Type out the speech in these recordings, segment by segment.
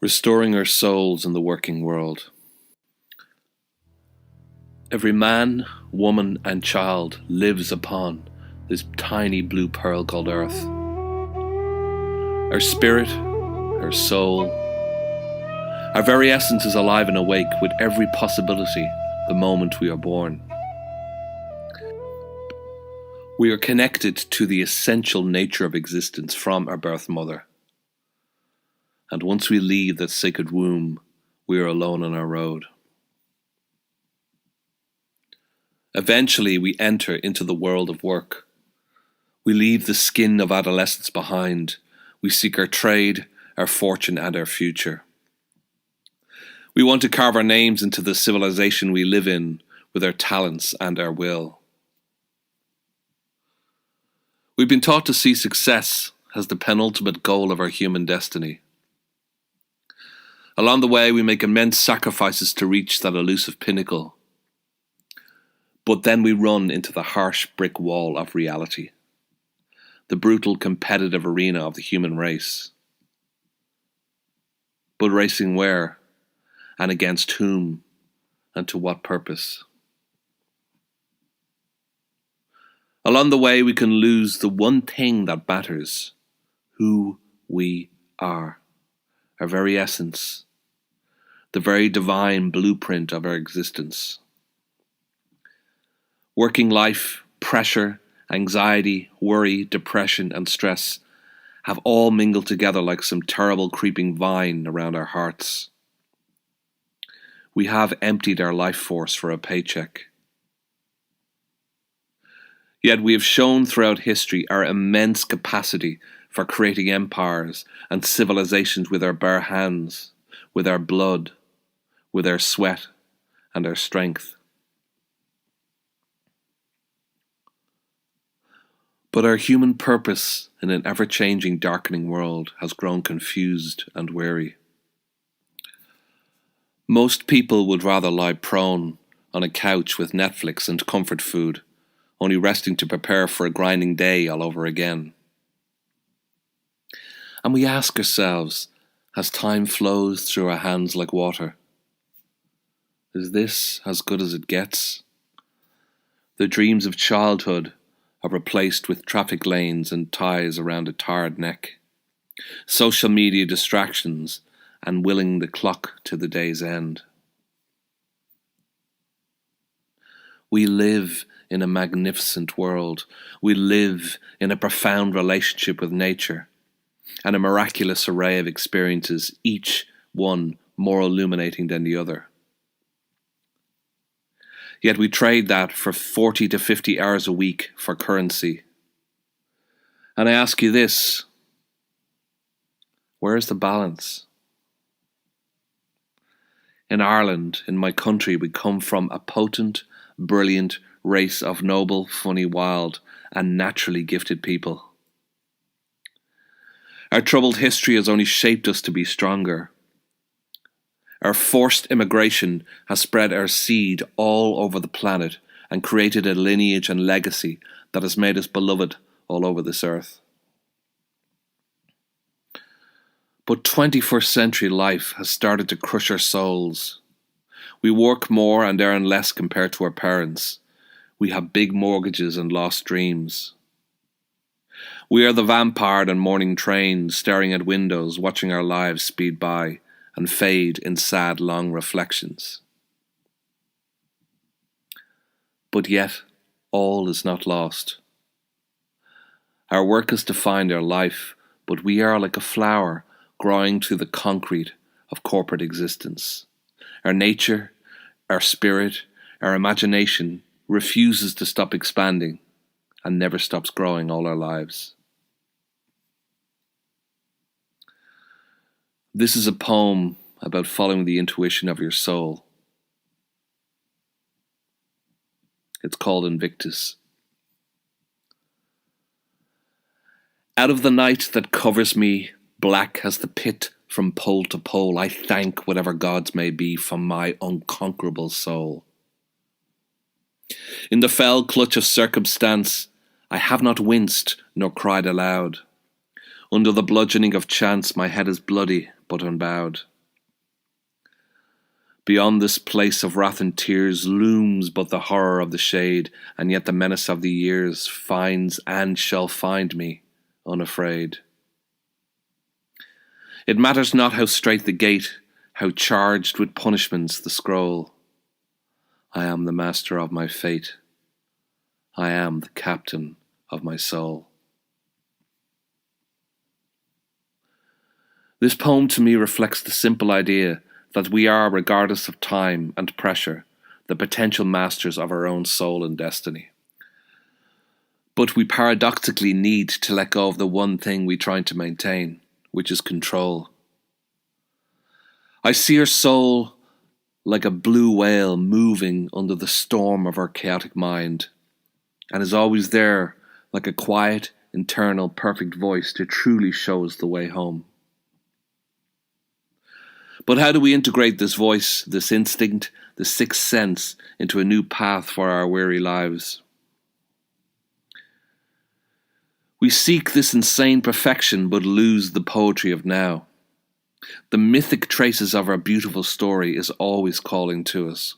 Restoring our souls in the working world. Every man, woman, and child lives upon this tiny blue pearl called Earth. Our spirit, our soul, our very essence is alive and awake with every possibility the moment we are born. We are connected to the essential nature of existence from our birth mother. And once we leave that sacred womb, we are alone on our road. Eventually, we enter into the world of work. We leave the skin of adolescence behind. We seek our trade, our fortune, and our future. We want to carve our names into the civilization we live in with our talents and our will. We've been taught to see success as the penultimate goal of our human destiny. Along the way, we make immense sacrifices to reach that elusive pinnacle. But then we run into the harsh brick wall of reality, the brutal competitive arena of the human race. But racing where, and against whom, and to what purpose? Along the way, we can lose the one thing that matters: who we are, our very essence, the very divine blueprint of our existence. Working life, pressure, anxiety, worry, depression, and stress have all mingled together like some terrible creeping vine around our hearts. We have emptied our life force for a paycheck. Yet we have shown throughout history our immense capacity for creating empires and civilizations with our bare hands, with our blood, with our sweat and our strength. But our human purpose in an ever-changing, darkening world has grown confused and weary. Most people would rather lie prone on a couch with Netflix and comfort food, only resting to prepare for a grinding day all over again. And we ask ourselves, as time flows through our hands like water, is this as good as it gets? The dreams of childhood are replaced with traffic lanes and ties around a tired neck, social media distractions, and willing the clock to the day's end. We live in a magnificent world. We live in a profound relationship with nature and a miraculous array of experiences, each one more illuminating than the other. Yet we trade that for 40 to 50 hours a week for currency. And I ask you this: where is the balance? In Ireland, in my country, we come from a potent, brilliant race of noble, funny, wild, and naturally gifted people. Our troubled history has only shaped us to be stronger. Our forced immigration has spread our seed all over the planet and created a lineage and legacy that has made us beloved all over this earth. But 21st century life has started to crush our souls. We work more and earn less compared to our parents. We have big mortgages and lost dreams. We are the vampired and morning trains, staring at windows, watching our lives speed by and fade in sad, long reflections. But yet, all is not lost. Our work is to find our life, but we are like a flower growing through the concrete of corporate existence. Our nature, our spirit, our imagination refuses to stop expanding and never stops growing all our lives. This is a poem about following the intuition of your soul. It's called Invictus. Out of the night that covers me, black as the pit from pole to pole, I thank whatever gods may be from my unconquerable soul. In the fell clutch of circumstance, I have not winced nor cried aloud. Under the bludgeoning of chance, my head is bloody, but unbowed. Beyond this place of wrath and tears looms but the horror of the shade, and yet the menace of the years finds and shall find me unafraid. It matters not how strait the gate, how charged with punishments the scroll. I am the master of my fate. I am the captain of my soul. This poem to me reflects the simple idea that we are, regardless of time and pressure, the potential masters of our own soul and destiny. But we paradoxically need to let go of the one thing we try to maintain, which is control. I see our soul like a blue whale moving under the storm of our chaotic mind, and is always there like a quiet, internal, perfect voice to truly show us the way home. But how do we integrate this voice, this instinct, this sixth sense into a new path for our weary lives? We seek this insane perfection but lose the poetry of now. The mythic traces of our beautiful story is always calling to us.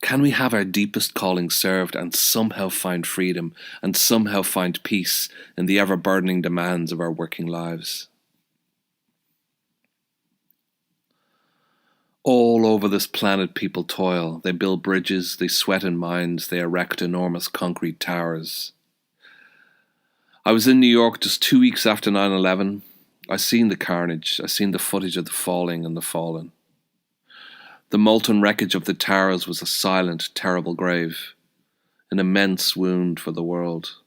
Can we have our deepest calling served and somehow find freedom and somehow find peace in the ever-burdening demands of our working lives? All over this planet people toil. They build bridges, they sweat in mines, they erect enormous concrete towers. I was in New York just 2 weeks after 9/11. I seen the carnage, I seen the footage of the falling and the fallen. The molten wreckage of the towers was a silent, terrible grave, an immense wound for the world.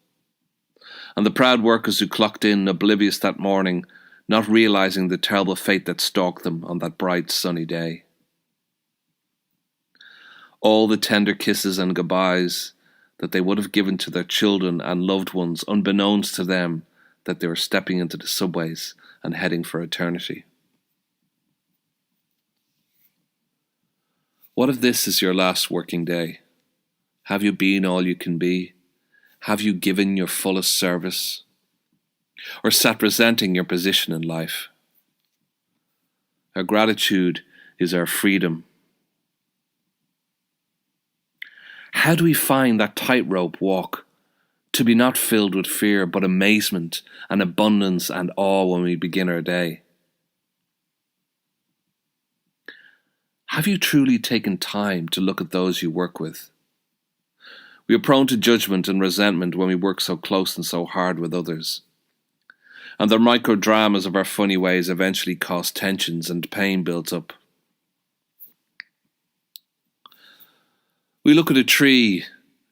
And the proud workers who clocked in, oblivious that morning, not realizing the terrible fate that stalked them on that bright, sunny day. All the tender kisses and goodbyes that they would have given to their children and loved ones, unbeknownst to them that they were stepping into the subways and heading for eternity. What if this is your last working day? Have you been all you can be? Have you given your fullest service? Or sat resenting your position in life? Our gratitude is our freedom. How do we find that tightrope walk to be not filled with fear but amazement and abundance and awe when we begin our day? Have you truly taken time to look at those you work with? We are prone to judgment and resentment when we work so close and so hard with others. And the micro-dramas of our funny ways eventually cause tensions and pain builds up. We look at a tree,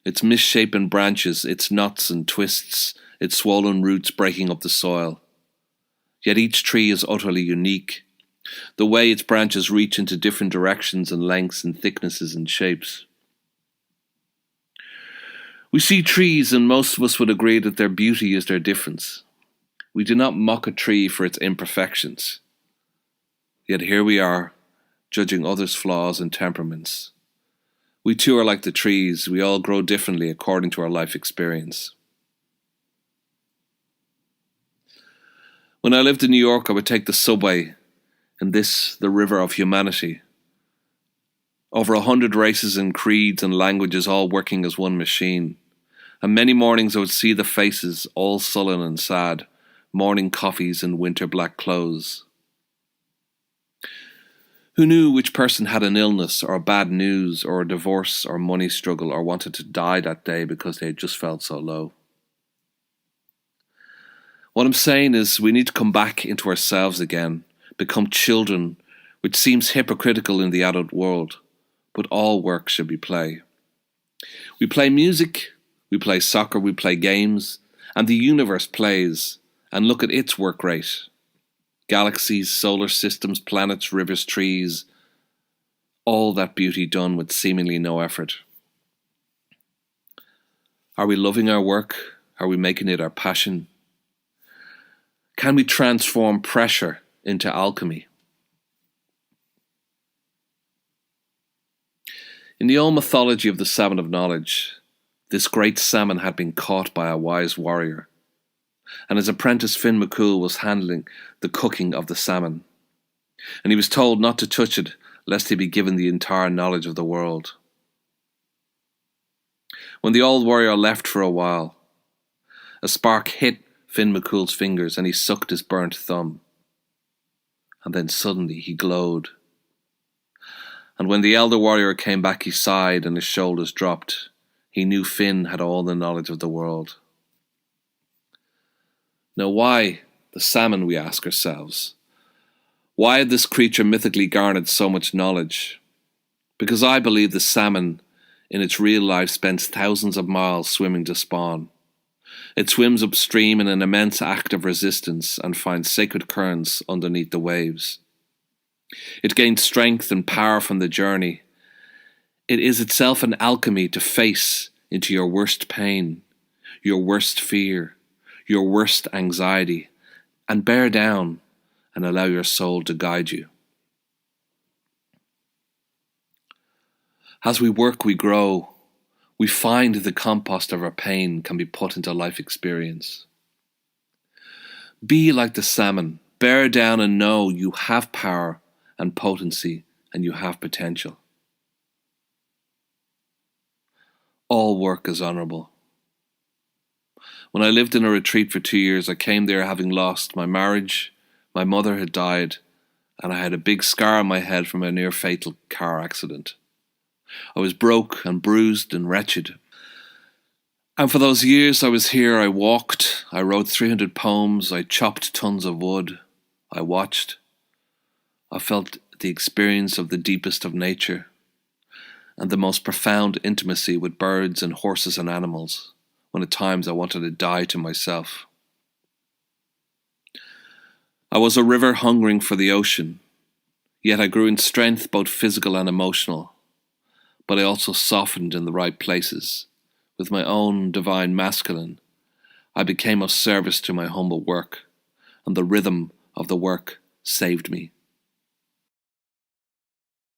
its misshapen branches, its knots and twists, its swollen roots breaking up the soil. Yet each tree is utterly unique. The way its branches reach into different directions and lengths and thicknesses and shapes. We see trees and most of us would agree that their beauty is their difference. We do not mock a tree for its imperfections. Yet here we are, judging others' flaws and temperaments. We too are like the trees, we all grow differently according to our life experience. When I lived in New York, I would take the subway in this, the river of humanity. Over 100 races and creeds and languages all working as one machine. And many mornings I would see the faces, all sullen and sad, morning coffees and winter black clothes. Who knew which person had an illness or bad news or a divorce or money struggle or wanted to die that day because they had just felt so low? What I'm saying is we need to come back into ourselves again, become children, which seems hypocritical in the adult world, but all work should be play. We play music, we play soccer, we play games, and the universe plays, and look at its work rate. Galaxies, solar systems, planets, rivers, trees, all that beauty done with seemingly no effort. Are we loving our work? Are we making it our passion? Can we transform pressure into alchemy? In the old mythology of the Salmon of Knowledge, this great salmon had been caught by a wise warrior. and his apprentice Finn McCool was handling the cooking of the salmon, and he was told not to touch it lest he be given the entire knowledge of the world. When the old warrior left for a while, a spark hit Finn McCool's fingers and he sucked his burnt thumb. And then suddenly he glowed. And when the elder warrior came back, he sighed and his shoulders dropped. He knew Finn had all the knowledge of the world. Now why the salmon, we ask ourselves? Why had this creature mythically garnered so much knowledge? Because I believe the salmon in its real life spends thousands of miles swimming to spawn. It swims upstream in an immense act of resistance and finds sacred currents underneath the waves. It gains strength and power from the journey. It is itself an alchemy to face into your worst pain, your worst fear, your worst anxiety, and bear down and allow your soul to guide you. As we work, we grow. We find the compost of our pain can be put into life experience. Be like the salmon. Bear down and know you have power and potency and you have potential. All work is honourable. When I lived in a retreat for 2 years, I came there having lost my marriage, my mother had died, and I had a big scar on my head from a near-fatal car accident. I was broke and bruised and wretched. And for those years I was here, I walked, I wrote 300 poems, I chopped tons of wood, I watched. I felt the experience of the deepest of nature and the most profound intimacy with birds and horses and animals, when at times I wanted to die to myself. I was a river hungering for the ocean, yet I grew in strength both physical and emotional, but I also softened in the right places. With my own divine masculine, I became of service to my humble work, and the rhythm of the work saved me.